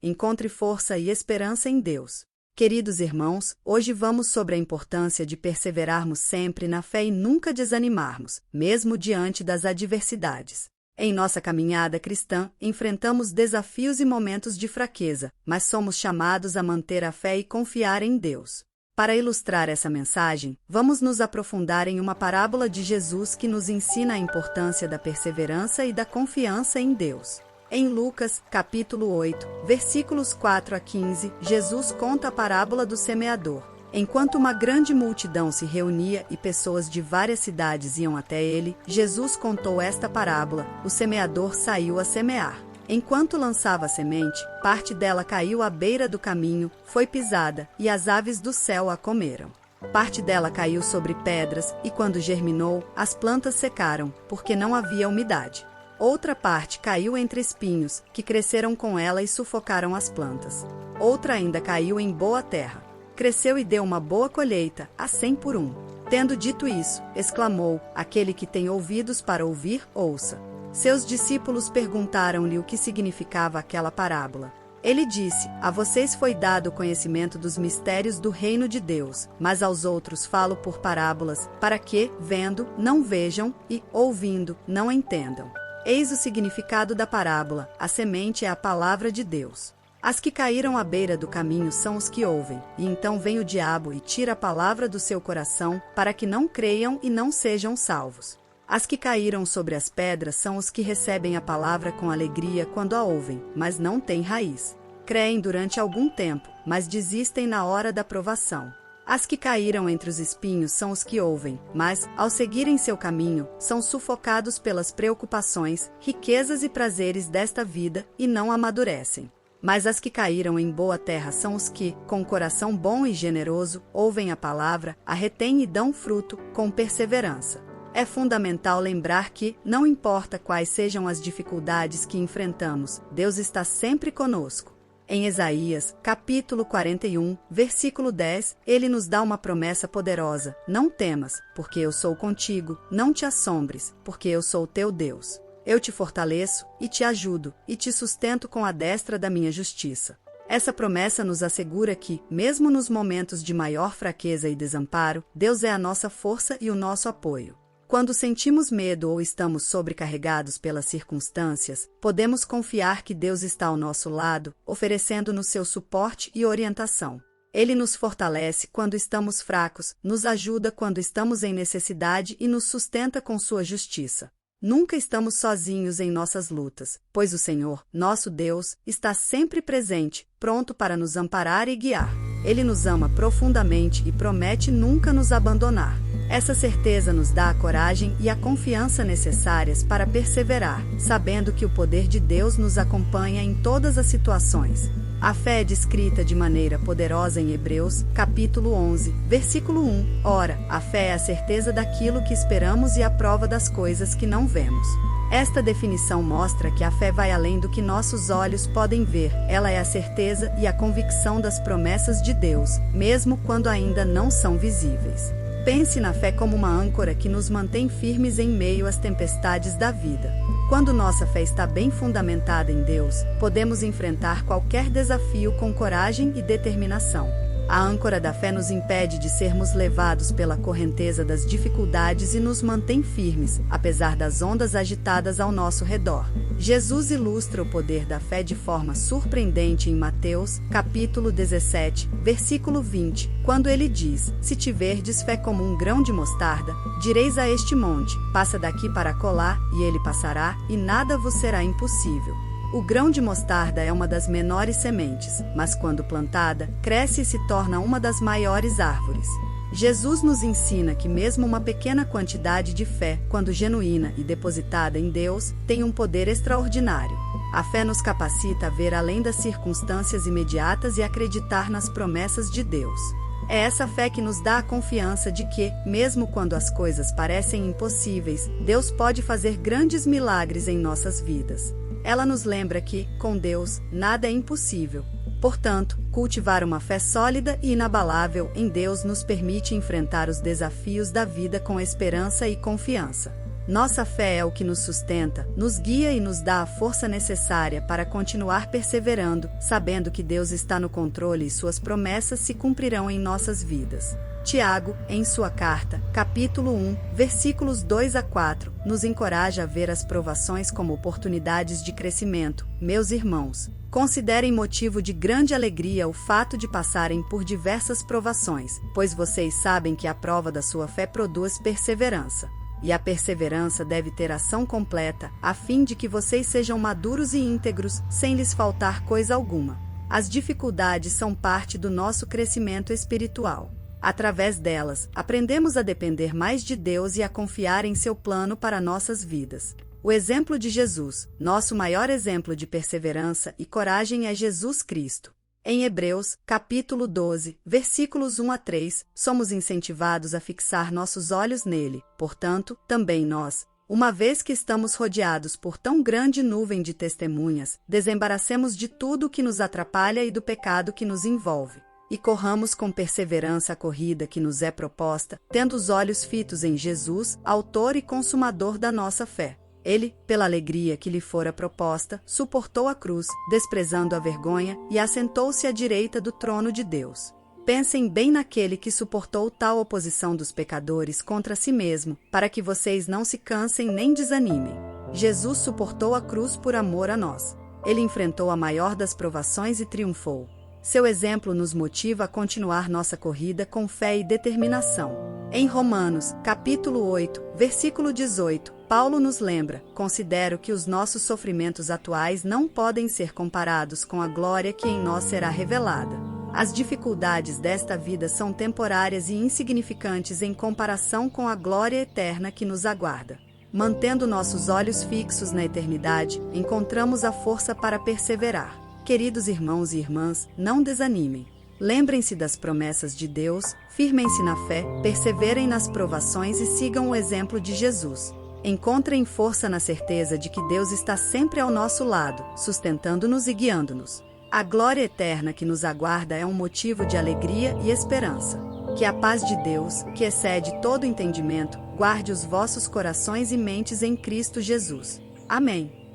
Encontre força e esperança em Deus. Queridos irmãos, hoje vamos sobre a importância de perseverarmos sempre na fé e nunca desanimarmos, mesmo diante das adversidades. Em nossa caminhada cristã, enfrentamos desafios e momentos de fraqueza, mas somos chamados a manter a fé e confiar em Deus. Para ilustrar essa mensagem, vamos nos aprofundar em uma parábola de Jesus que nos ensina a importância da perseverança e da confiança em Deus. Em Lucas, capítulo 8, versículos 4 a 15, Jesus conta a parábola do semeador. Enquanto uma grande multidão se reunia e pessoas de várias cidades iam até ele, Jesus contou esta parábola: o semeador saiu a semear. Enquanto lançava a semente, parte dela caiu à beira do caminho, foi pisada, e as aves do céu a comeram. Parte dela caiu sobre pedras, e quando germinou, as plantas secaram, porque não havia umidade. Outra parte caiu entre espinhos, que cresceram com ela e sufocaram as plantas. Outra ainda caiu em boa terra. Cresceu e deu uma boa colheita, a 100 por 1. Tendo dito isso, exclamou: aquele que tem ouvidos para ouvir, ouça. Seus discípulos perguntaram-lhe o que significava aquela parábola. Ele disse: a vocês foi dado o conhecimento dos mistérios do reino de Deus, mas aos outros falo por parábolas, para que, vendo, não vejam, e, ouvindo, não entendam. Eis o significado da parábola: a semente é a palavra de Deus. As que caíram à beira do caminho são os que ouvem, e então vem o diabo e tira a palavra do seu coração, para que não creiam e não sejam salvos. As que caíram sobre as pedras são os que recebem a palavra com alegria quando a ouvem, mas não têm raiz. Creem durante algum tempo, mas desistem na hora da provação. As que caíram entre os espinhos são os que ouvem, mas, ao seguirem seu caminho, são sufocados pelas preocupações, riquezas e prazeres desta vida e não amadurecem. Mas as que caíram em boa terra são os que, com coração bom e generoso, ouvem a palavra, a retêm e dão fruto, com perseverança. É fundamental lembrar que, não importa quais sejam as dificuldades que enfrentamos, Deus está sempre conosco. Em Isaías, capítulo 41, versículo 10, ele nos dá uma promessa poderosa: não temas, porque eu sou contigo, não te assombres, porque eu sou teu Deus. Eu te fortaleço, e te ajudo, e te sustento com a destra da minha justiça. Essa promessa nos assegura que, mesmo nos momentos de maior fraqueza e desamparo, Deus é a nossa força e o nosso apoio. Quando sentimos medo ou estamos sobrecarregados pelas circunstâncias, podemos confiar que Deus está ao nosso lado, oferecendo-nos seu suporte e orientação. Ele nos fortalece quando estamos fracos, nos ajuda quando estamos em necessidade e nos sustenta com sua justiça. Nunca estamos sozinhos em nossas lutas, pois o Senhor, nosso Deus, está sempre presente, pronto para nos amparar e guiar. Ele nos ama profundamente e promete nunca nos abandonar. Essa certeza nos dá a coragem e a confiança necessárias para perseverar, sabendo que o poder de Deus nos acompanha em todas as situações. A fé é descrita de maneira poderosa em Hebreus, capítulo 11, versículo 1. Ora, a fé é a certeza daquilo que esperamos e a prova das coisas que não vemos. Esta definição mostra que a fé vai além do que nossos olhos podem ver. Ela é a certeza e a convicção das promessas de Deus, mesmo quando ainda não são visíveis. Pense na fé como uma âncora que nos mantém firmes em meio às tempestades da vida. Quando nossa fé está bem fundamentada em Deus, podemos enfrentar qualquer desafio com coragem e determinação. A âncora da fé nos impede de sermos levados pela correnteza das dificuldades e nos mantém firmes, apesar das ondas agitadas ao nosso redor. Jesus ilustra o poder da fé de forma surpreendente em Mateus, capítulo 17, versículo 20, quando ele diz: se tiverdes fé como um grão de mostarda, direis a este monte: passa daqui para acolá, e ele passará, e nada vos será impossível. O grão de mostarda é uma das menores sementes, mas quando plantada, cresce e se torna uma das maiores árvores. Jesus nos ensina que mesmo uma pequena quantidade de fé, quando genuína e depositada em Deus, tem um poder extraordinário. A fé nos capacita a ver além das circunstâncias imediatas e acreditar nas promessas de Deus. É essa fé que nos dá a confiança de que, mesmo quando as coisas parecem impossíveis, Deus pode fazer grandes milagres em nossas vidas. Ela nos lembra que, com Deus, nada é impossível. Portanto, cultivar uma fé sólida e inabalável em Deus nos permite enfrentar os desafios da vida com esperança e confiança. Nossa fé é o que nos sustenta, nos guia e nos dá a força necessária para continuar perseverando, sabendo que Deus está no controle e suas promessas se cumprirão em nossas vidas. Tiago, em sua carta, capítulo 1, versículos 2 a 4, nos encoraja a ver as provações como oportunidades de crescimento. Meus irmãos, considerem motivo de grande alegria o fato de passarem por diversas provações, pois vocês sabem que a prova da sua fé produz perseverança. E a perseverança deve ter ação completa, a fim de que vocês sejam maduros e íntegros, sem lhes faltar coisa alguma. As dificuldades são parte do nosso crescimento espiritual. Através delas, aprendemos a depender mais de Deus e a confiar em seu plano para nossas vidas. O exemplo de Jesus, nosso maior exemplo de perseverança e coragem, é Jesus Cristo. Em Hebreus, capítulo 12, versículos 1 a 3, somos incentivados a fixar nossos olhos nele. Portanto, também nós, uma vez que estamos rodeados por tão grande nuvem de testemunhas, desembaracemos de tudo o que nos atrapalha e do pecado que nos envolve. E corramos com perseverança a corrida que nos é proposta, tendo os olhos fitos em Jesus, autor e consumador da nossa fé. Ele, pela alegria que lhe fora proposta, suportou a cruz, desprezando a vergonha, e assentou-se à direita do trono de Deus. Pensem bem naquele que suportou tal oposição dos pecadores contra si mesmo, para que vocês não se cansem nem desanimem. Jesus suportou a cruz por amor a nós. Ele enfrentou a maior das provações e triunfou. Seu exemplo nos motiva a continuar nossa corrida com fé e determinação. Em Romanos, capítulo 8, versículo 18, Paulo nos lembra: considero que os nossos sofrimentos atuais não podem ser comparados com a glória que em nós será revelada. As dificuldades desta vida são temporárias e insignificantes em comparação com a glória eterna que nos aguarda. Mantendo nossos olhos fixos na eternidade, encontramos a força para perseverar. Queridos irmãos e irmãs, não desanimem. Lembrem-se das promessas de Deus, firmem-se na fé, perseverem nas provações e sigam o exemplo de Jesus. Encontrem força na certeza de que Deus está sempre ao nosso lado, sustentando-nos e guiando-nos. A glória eterna que nos aguarda é um motivo de alegria e esperança. Que a paz de Deus, que excede todo entendimento, guarde os vossos corações e mentes em Cristo Jesus. Amém.